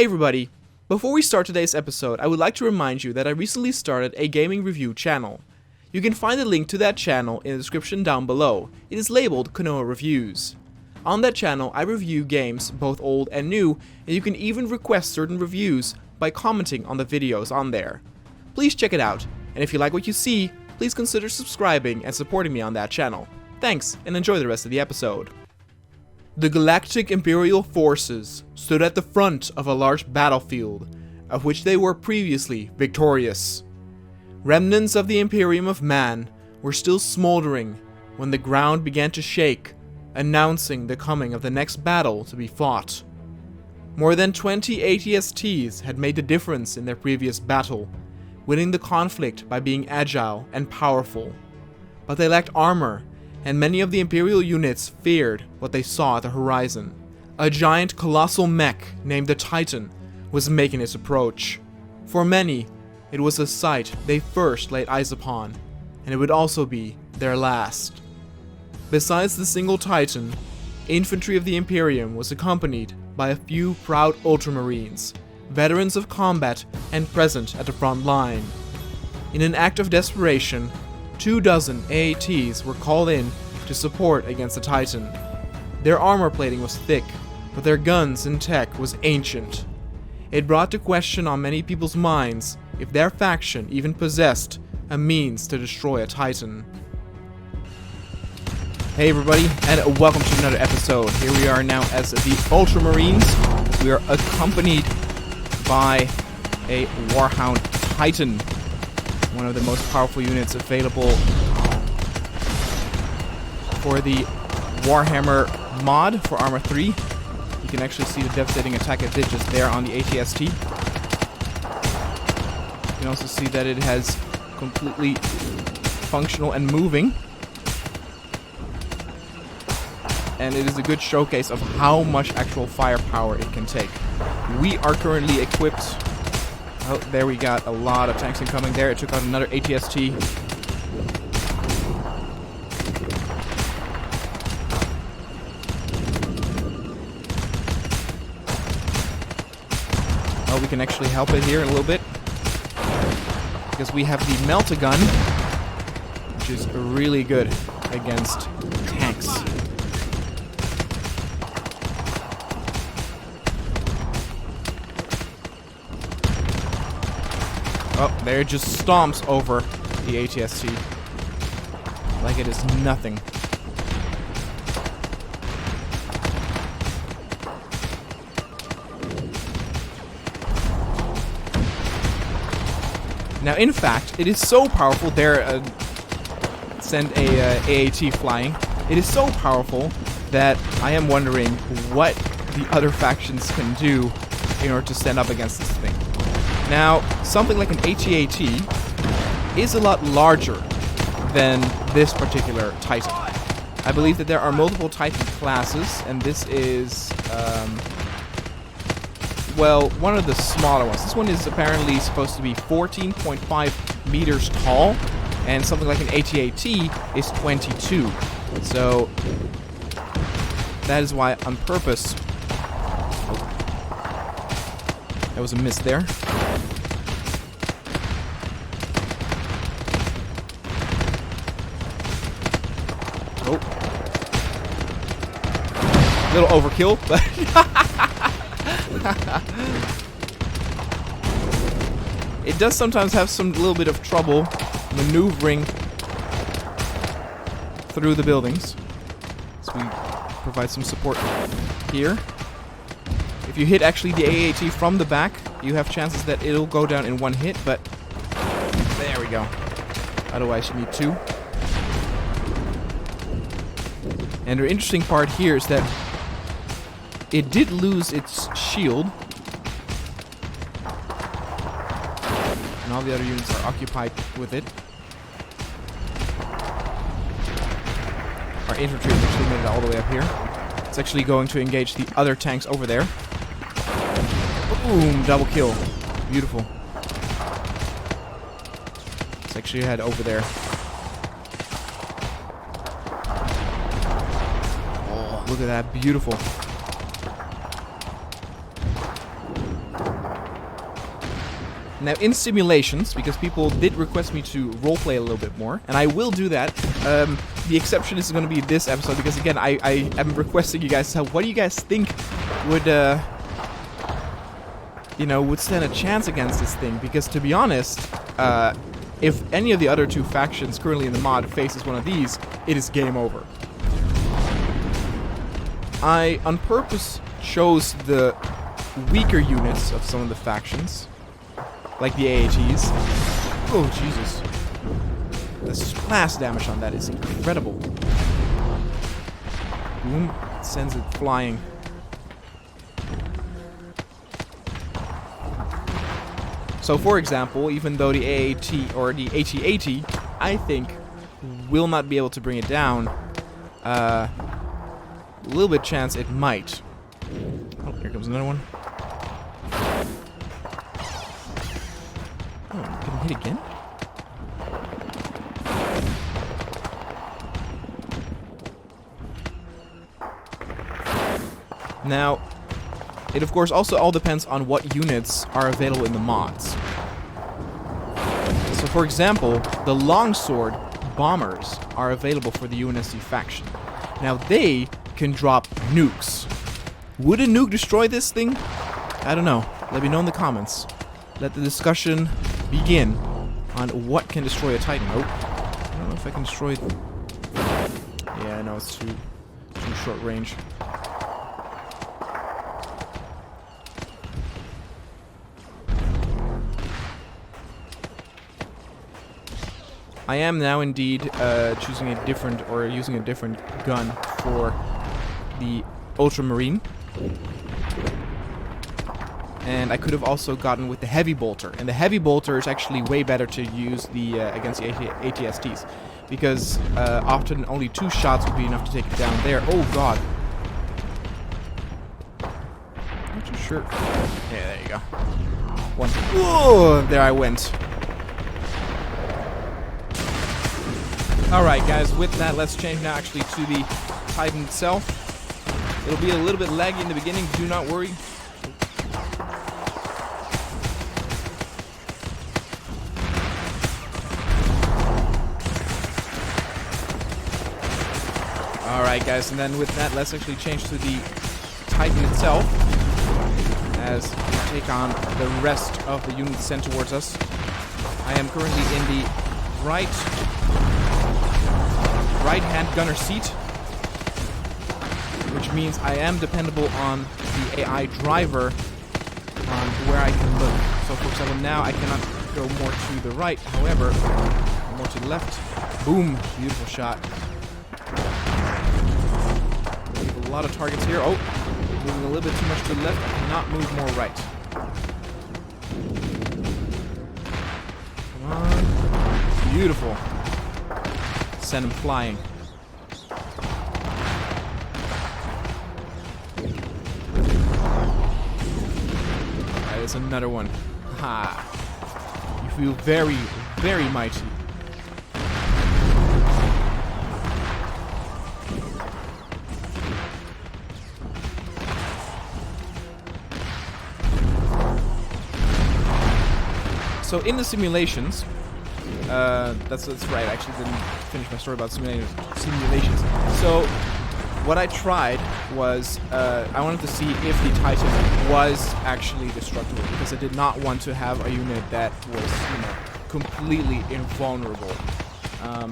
Hey everybody! Before we start today's episode, I would like to remind you that I recently started a gaming review channel. You can find the link to that channel in the description down below. It is labeled Konoha Reviews. On that channel, I review games, both old and new, and you can even request certain reviews by commenting on the videos on there. Please check it out, and if you like what you see, please consider subscribing and supporting me on that channel. Thanks, and enjoy the rest of the episode. The Galactic Imperial forces stood at the front of a large battlefield, of which they were previously victorious. Remnants of the Imperium of Man were still smoldering when the ground began to shake, announcing the coming of the next battle to be fought. More than 20 ATSTs had made the difference in their previous battle, winning the conflict by being agile and powerful. But they lacked armor, and many of the Imperial units feared what they saw at the horizon. A giant colossal mech named the Titan was making its approach. For many, it was a sight they first laid eyes upon, and it would also be their last. Besides the single Titan, Infantry of the Imperium was accompanied by a few proud Ultramarines, veterans of combat and present at the front line. In an act of desperation, 24 AATs were called in to support against the Titan. Their armor plating was thick, but their guns and tech was ancient. It brought to question on many people's minds if their faction even possessed a means to destroy a Titan. Hey everybody, and welcome to another episode. Here we are now as the Ultramarines. We are accompanied by a Warhound Titan, one of the most powerful units available for the Warhammer mod for Armor 3. You can actually see the devastating attack it did just there on the ATST. You can also see that it has completely functional and moving. And it is a good showcase of how much actual firepower it can take. We are currently equipped. Oh, there we got a lot of tanks incoming there. It took out another ATST. Oh, we can actually help it here in a little bit, because we have the melt-a-gun, which is really good against tanks. Oh, there it just stomps over the ATST like it is nothing. Now, in fact, it is so powerful. There, send a AAT flying. It is so powerful that I am wondering what the other factions can do in order to stand up against this thing. Now, something like an AT-AT is a lot larger than this particular Titan. I believe that there are multiple Titan classes, and this is, well, one of the smaller ones. This one is apparently supposed to be 14.5 meters tall, and something like an AT-AT is 22. So, that is why, on purpose... That was a miss there. Oh. A little overkill, but... It does sometimes have some little bit of trouble maneuvering through the buildings. So we provide some support here. If you hit actually the AAT from the back, you have chances that it'll go down in one hit, but there we go. Otherwise you need two. And the interesting part here is that it did lose its shield, and all the other units are occupied with it. Our infantry has actually made it all the way up here. It's actually going to engage the other tanks over there. Boom! Double kill. Beautiful. Let's actually head over there. Oh, look at that. Beautiful. Now, in simulations, because people did request me to roleplay a little bit more, and I will do that, the exception is going to be this episode, because again, I am requesting you guys to tell what do you guys think would, would stand a chance against this thing, because to be honest, if any of the other two factions currently in the mod faces one of these, it is game over. I, on purpose, chose the weaker units of some of the factions, like the AATs. Oh, Jesus. The splash damage on that is incredible. Boom. Sends it flying. So, for example, even though the AAT or the AT-AT, I think, will not be able to bring it down, a little bit chance it might. Oh, here comes another one. Oh, can I hit again? Now, it of course also all depends on what units are available in the mods. So for example, the longsword bombers are available for the UNSC faction. Now they can drop nukes. Would a nuke destroy this thing? I don't know. Let me know in the comments. Let the discussion begin on what can destroy a Titan. Oh, I don't know if I can destroy it. Yeah, I know it's too short range. I am now indeed choosing a different, or using a different gun for the Ultramarine. And I could have also gotten with the Heavy Bolter. And the Heavy Bolter is actually way better to use the against the ATSTs. Because often only 2 shots would be enough to take it down there. Oh god. Not too sure. Yeah, there you go. One. Whoa! There I went. Alright guys, with that, let's change now actually to the Titan itself. It'll be a little bit laggy in the beginning, do not worry. Alright guys, and then with that, let's actually change to the Titan itself, as we take on the rest of the units sent towards us. I am currently in the right-hand gunner seat, which means I am dependable on the AI driver on where I can look. So for example, now I cannot go more to the right, however, more to the left. Boom, beautiful shot. A lot of targets here. Oh, moving a little bit too much to the left. I cannot move more right. Come on. Beautiful. Send him flying. Alright, there's another one. Ha! You feel very, very mighty. So in the simulations, that's right, I actually didn't finish my story about simulations. So what I tried was, I wanted to see if the Titan was actually destructible, because I did not want to have a unit that was, completely invulnerable.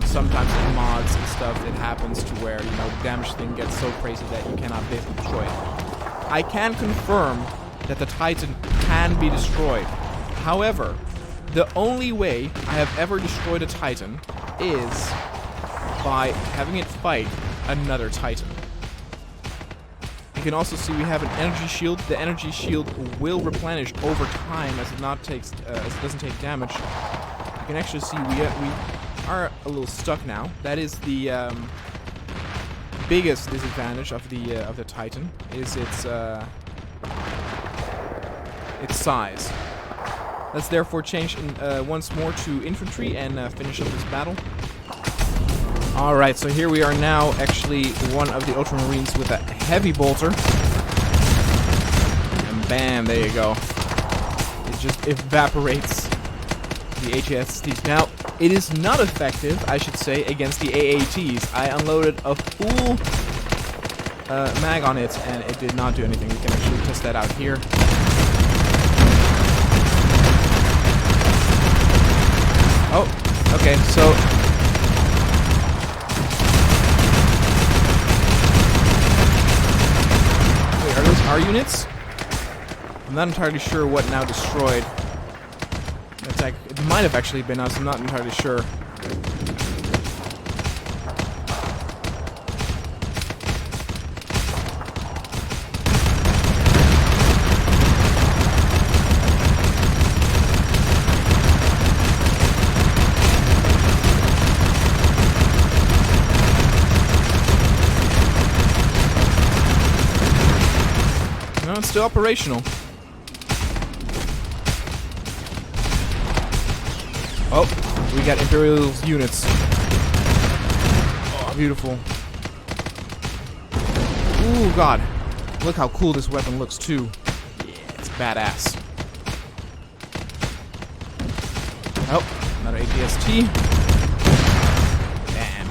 Sometimes in mods and stuff, it happens to where, the damage thing gets so crazy that you cannot basically destroy it. I can confirm that the Titan can be destroyed. However, the only way I have ever destroyed a Titan is by having it fight another Titan. You can also see we have an energy shield. The energy shield will replenish over time as it doesn't take damage. You can actually see we are a little stuck now. That is the biggest disadvantage of the Titan, is its size. Let's therefore change once more to infantry and finish up this battle. Alright, so here we are now, actually one of the Ultramarines with a Heavy Bolter. And bam, there you go. It it just evaporates the ATSTs. Now, it is not effective, I should say, against the AATs. I unloaded a full mag on it, and it did not do anything. We can actually test that out here. Oh, okay, so... Wait, are those our units? I'm not entirely sure what now destroyed. Attack. It might have actually been us, I'm not entirely sure. No, it's still operational. Oh, we got Imperial units. Oh, beautiful. Ooh, God. Look how cool this weapon looks, too. Yeah, it's badass. Oh, another APST. Damn.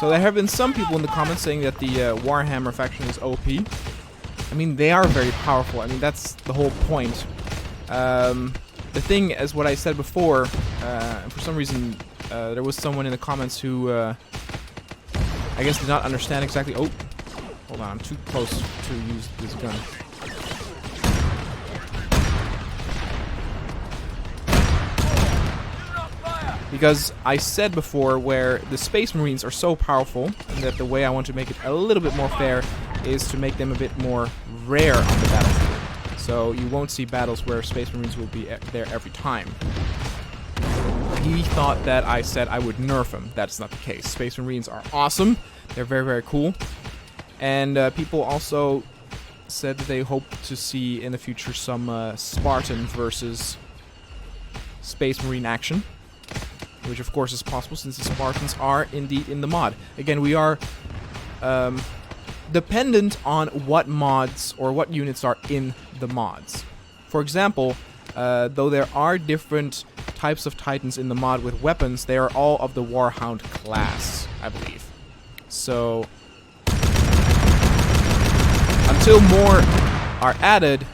So there have been some people in the comments saying that the Warhammer faction is OP. I mean, they are very powerful. I mean, that's the whole point. The thing, as what I said before, for some reason, there was someone in the comments who, I guess, did not understand exactly... Oh, hold on, I'm too close to use this gun. Because I said before where the Space Marines are so powerful that the way I want to make it a little bit more fair is to make them a bit more rare on the battlefield. So you won't see battles where Space Marines will be there every time. He thought that I said I would nerf them. That's not the case. Space Marines are awesome. They're very, very cool. And people also said that they hope to see in the future some Spartan versus Space Marine action. Which of course is possible since the Spartans are indeed in the mod. Again, we are dependent on what mods or what units are in the mods. For example, though there are different types of Titans in the mod with weapons, they are all of the Warhound class, I believe. So, until more are added,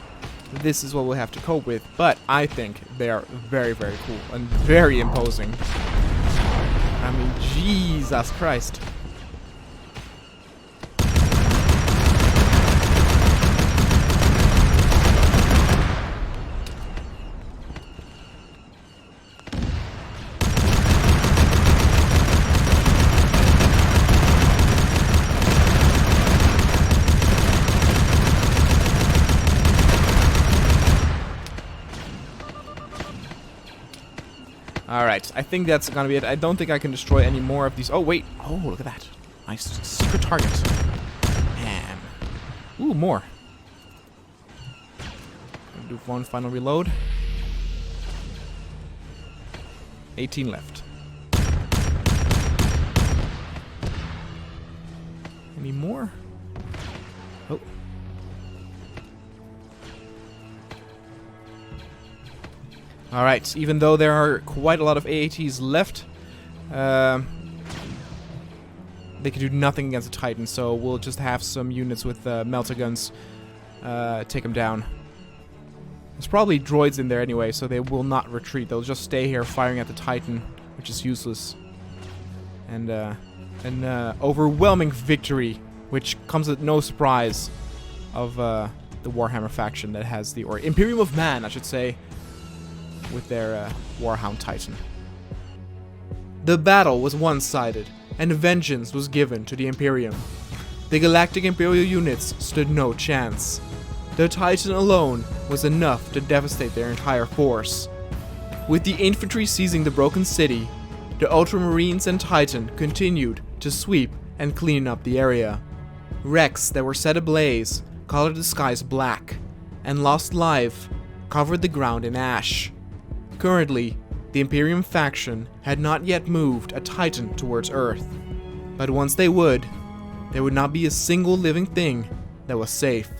this is what we'll have to cope with, but I think they are very, very cool and very imposing. I mean, Jesus Christ. Alright, I think that's gonna be it. I don't think I can destroy any more of these. Oh, wait. Oh, look at that. Nice secret target. Man. Ooh, more. I'll do one final reload. 18 left. Any more? Oh. Alright, even though there are quite a lot of AATs left, they can do nothing against a Titan, so we'll just have some units with melter guns take them down. There's probably droids in there anyway, so they will not retreat. They'll just stay here firing at the Titan, which is useless. And an overwhelming victory, which comes at no surprise of the Warhammer faction that has the... or Imperium of Man, I should say, with their Warhound Titan. The battle was one-sided, and vengeance was given to the Imperium. The Galactic Imperial units stood no chance. The Titan alone was enough to devastate their entire force. With the infantry seizing the broken city, the Ultramarines and Titan continued to sweep and clean up the area. Wrecks that were set ablaze colored the skies black, and lost life covered the ground in ash. Currently, the Imperium faction had not yet moved a Titan towards Earth, but once they would, there would not be a single living thing that was safe.